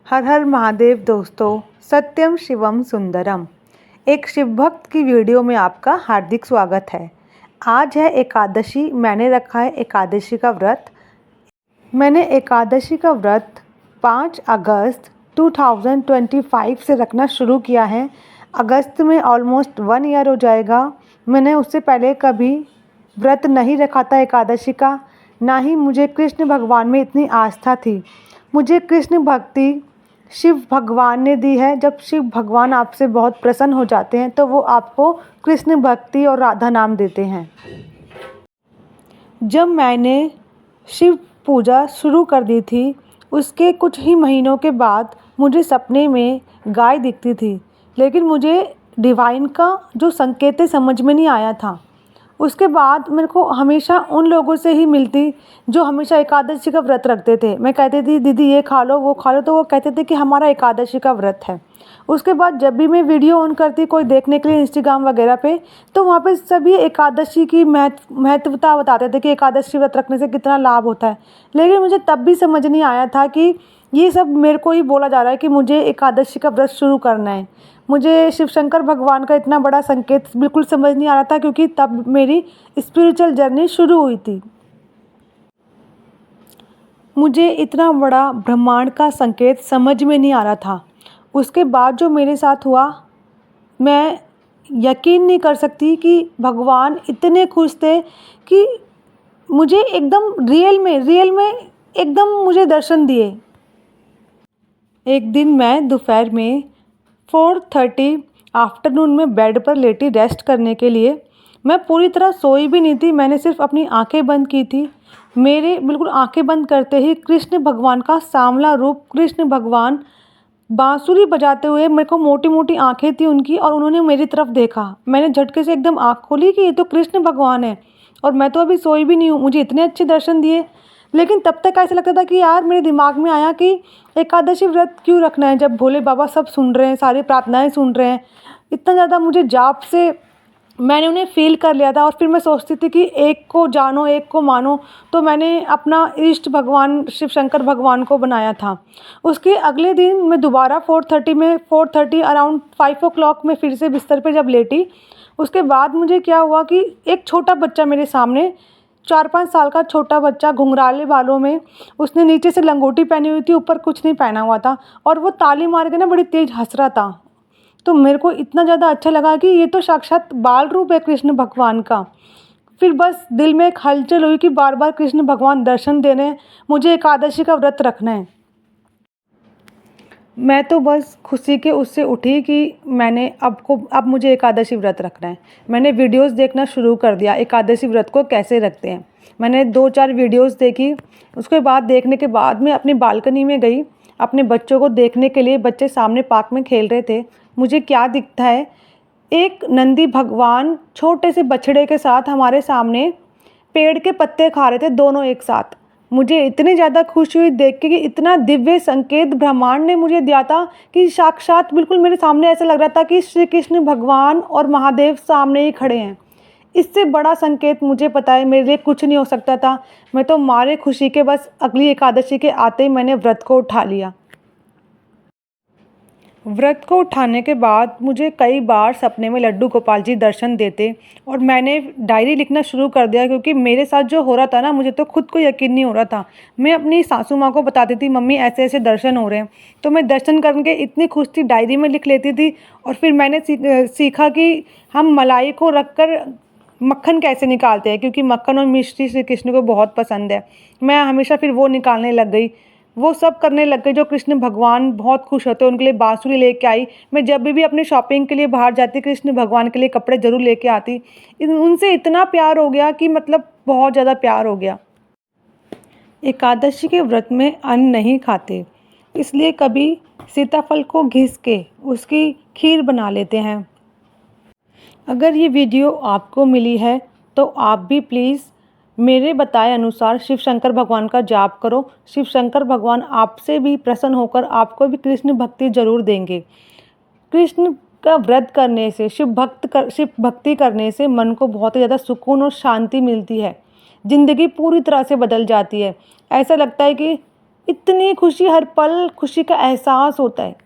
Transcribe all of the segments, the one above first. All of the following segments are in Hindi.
हर हर महादेव दोस्तों, सत्यम शिवम सुंदरम। एक शिव भक्त की वीडियो में आपका हार्दिक स्वागत है। आज है एकादशी। मैंने रखा है एकादशी का व्रत। मैंने एकादशी का व्रत 5 अगस्त 2025 से रखना शुरू किया है। अगस्त में ऑलमोस्ट 1 ईयर हो जाएगा। मैंने उससे पहले कभी व्रत नहीं रखा था एकादशी का, ना ही मुझे कृष्ण भगवान में इतनी आस्था थी। मुझे कृष्ण भक्ति शिव भगवान ने दी है। जब शिव भगवान आपसे बहुत प्रसन्न हो जाते हैं तो वो आपको कृष्ण भक्ति और राधा नाम देते हैं। जब मैंने शिव पूजा शुरू कर दी थी, उसके कुछ ही महीनों के बाद मुझे सपने में गाय दिखती थी, लेकिन मुझे डिवाइन का जो संकेत है समझ में नहीं आया था। उसके बाद मेरे को हमेशा उन लोगों से ही मिलती जो हमेशा एकादशी का व्रत रखते थे। मैं कहती थी दीदी ये खा लो वो खा लो, तो वो कहते थे कि हमारा एकादशी का व्रत है। उसके बाद जब भी मैं वीडियो ऑन करती कोई देखने के लिए इंस्टाग्राम वगैरह पे, तो वहाँ पे सभी एकादशी की महत्वता बताते थे कि एकादशी व्रत रखने से कितना लाभ होता है। लेकिन मुझे तब भी समझ नहीं आया था कि ये सब मेरे को ही बोला जा रहा है कि मुझे एकादशी का व्रत शुरू करना है। मुझे शिव शंकर भगवान का इतना बड़ा संकेत बिल्कुल समझ नहीं आ रहा था, क्योंकि तब मेरी स्पिरिचुअल जर्नी शुरू हुई थी। मुझे इतना बड़ा ब्रह्मांड का संकेत समझ में नहीं आ रहा था। उसके बाद जो मेरे साथ हुआ, मैं यकीन नहीं कर सकती कि भगवान इतने खुश थे कि मुझे एकदम रियल में एकदम मुझे दर्शन दिए। एक दिन मैं दोपहर में 4:30 आफ्टरनून में बेड पर लेटी रेस्ट करने के लिए। मैं पूरी तरह सोई भी नहीं थी, मैंने सिर्फ अपनी आंखें बंद की थी। मेरे बिल्कुल आंखें बंद करते ही कृष्ण भगवान का सांवला रूप, कृष्ण भगवान बांसुरी बजाते हुए, मेरे को मोटी मोटी आंखें थी उनकी, और उन्होंने मेरी तरफ देखा। मैंने झटके से एकदम आँख खोली कि ये तो कृष्ण भगवान है, और मैं तो अभी सोई भी नहीं हूँ। मुझे इतने अच्छे दर्शन दिए। लेकिन तब तक ऐसा लगता था कि यार, मेरे दिमाग में आया कि एकादशी व्रत क्यों रखना है जब भोले बाबा सब सुन रहे हैं, सारी प्रार्थनाएं सुन रहे हैं। इतना ज़्यादा मुझे जाप से मैंने उन्हें फ़ील कर लिया था। और फिर मैं सोचती थी कि एक को जानो एक को मानो, तो मैंने अपना इष्ट भगवान शिव शंकर भगवान को बनाया था। उसके अगले दिन मैं दोबारा 4:30 अराउंड 5 o'clock में फिर से बिस्तर पे जब लेटी। उसके बाद मुझे क्या हुआ कि एक छोटा बच्चा मेरे सामने, 4-5 साल का छोटा बच्चा घुंघराले बालों में, उसने नीचे से लंगोटी पहनी हुई थी, ऊपर कुछ नहीं पहना हुआ था, और वो ताली मार के ना बड़ी तेज़ हंस रहा था। तो मेरे को इतना ज़्यादा अच्छा लगा कि ये तो साक्षात बाल रूप है कृष्ण भगवान का। फिर बस दिल में एक हलचल हुई कि बार बार कृष्ण भगवान दर्शन देने हैं, मुझे एकादशी का व्रत रखना है। मैं तो बस खुशी के उससे उठी कि अब मुझे एकादशी व्रत रखना है। मैंने वीडियोस देखना शुरू कर दिया एकादशी व्रत को कैसे रखते हैं। मैंने 2-4 वीडियोस देखी। उसके बाद देखने के बाद मैं अपनी बालकनी में गई अपने बच्चों को देखने के लिए। बच्चे सामने पार्क में खेल रहे थे। मुझे क्या दिखता है, एक नंदी भगवान छोटे से बछड़े के साथ हमारे सामने पेड़ के पत्ते खा रहे थे, दोनों एक साथ। मुझे इतनी ज़्यादा खुशी हुई देख के कि इतना दिव्य संकेत ब्रह्मांड ने मुझे दिया था कि साक्षात बिल्कुल मेरे सामने ऐसा लग रहा था कि श्री कृष्ण भगवान और महादेव सामने ही खड़े हैं। इससे बड़ा संकेत मुझे पता है मेरे लिए कुछ नहीं हो सकता था। मैं तो मारे खुशी के बस अगली एकादशी के आते ही मैंने व्रत को उठा लिया। व्रत को उठाने के बाद मुझे कई बार सपने में लड्डू गोपाल जी दर्शन देते, और मैंने डायरी लिखना शुरू कर दिया, क्योंकि मेरे साथ जो हो रहा था ना, मुझे तो खुद को यकीन नहीं हो रहा था। मैं अपनी सासू माँ को बताती थी मम्मी ऐसे ऐसे दर्शन हो रहे हैं, तो मैं दर्शन करके इतनी खुश थी डायरी में लिख लेती थी। और फिर मैंने सीखा कि हम मलाई को रख कर मक्खन कैसे निकालते हैं, क्योंकि मक्खन और मिश्री श्री कृष्ण को बहुत पसंद है। मैं हमेशा फिर वो निकालने लग गई, वो सब करने लग गई जो कृष्ण भगवान बहुत खुश होते हैं। उनके लिए बांसुरी लेके आई। मैं जब भी अपनी शॉपिंग के लिए बाहर जाती, कृष्ण भगवान के लिए कपड़े ज़रूर लेके आती। उनसे इतना प्यार हो गया कि मतलब बहुत ज़्यादा प्यार हो गया। एकादशी के व्रत में अन्न नहीं खाते, इसलिए कभी सीताफल को घिस के उसकी खीर बना लेते हैं। अगर ये वीडियो आपको मिली है तो आप भी प्लीज़ मेरे बताए अनुसार शिव शंकर भगवान का जाप करो। शिव शंकर भगवान आपसे भी प्रसन्न होकर आपको भी कृष्ण भक्ति जरूर देंगे। कृष्ण का व्रत करने से, शिव भक्ति करने से मन को बहुत ही ज़्यादा सुकून और शांति मिलती है। ज़िंदगी पूरी तरह से बदल जाती है। ऐसा लगता है कि इतनी खुशी, हर पल खुशी का एहसास होता है।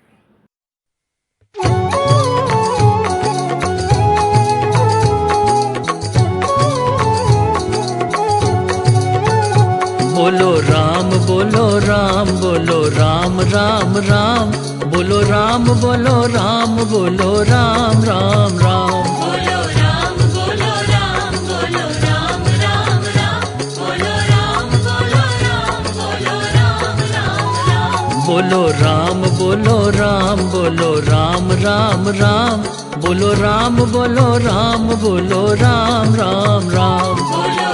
बोलो राम बोलो राम बोलो राम राम राम, बोलो राम बोलो राम बोलो राम राम राम। बोलो राम बोलो राम बोलो राम राम राम, बोलो राम बोलो राम बोलो राम राम राम। बोलो राम बोलो राम बोलो राम राम राम, बोलो राम बोलो राम बोलो राम राम राम। बोलो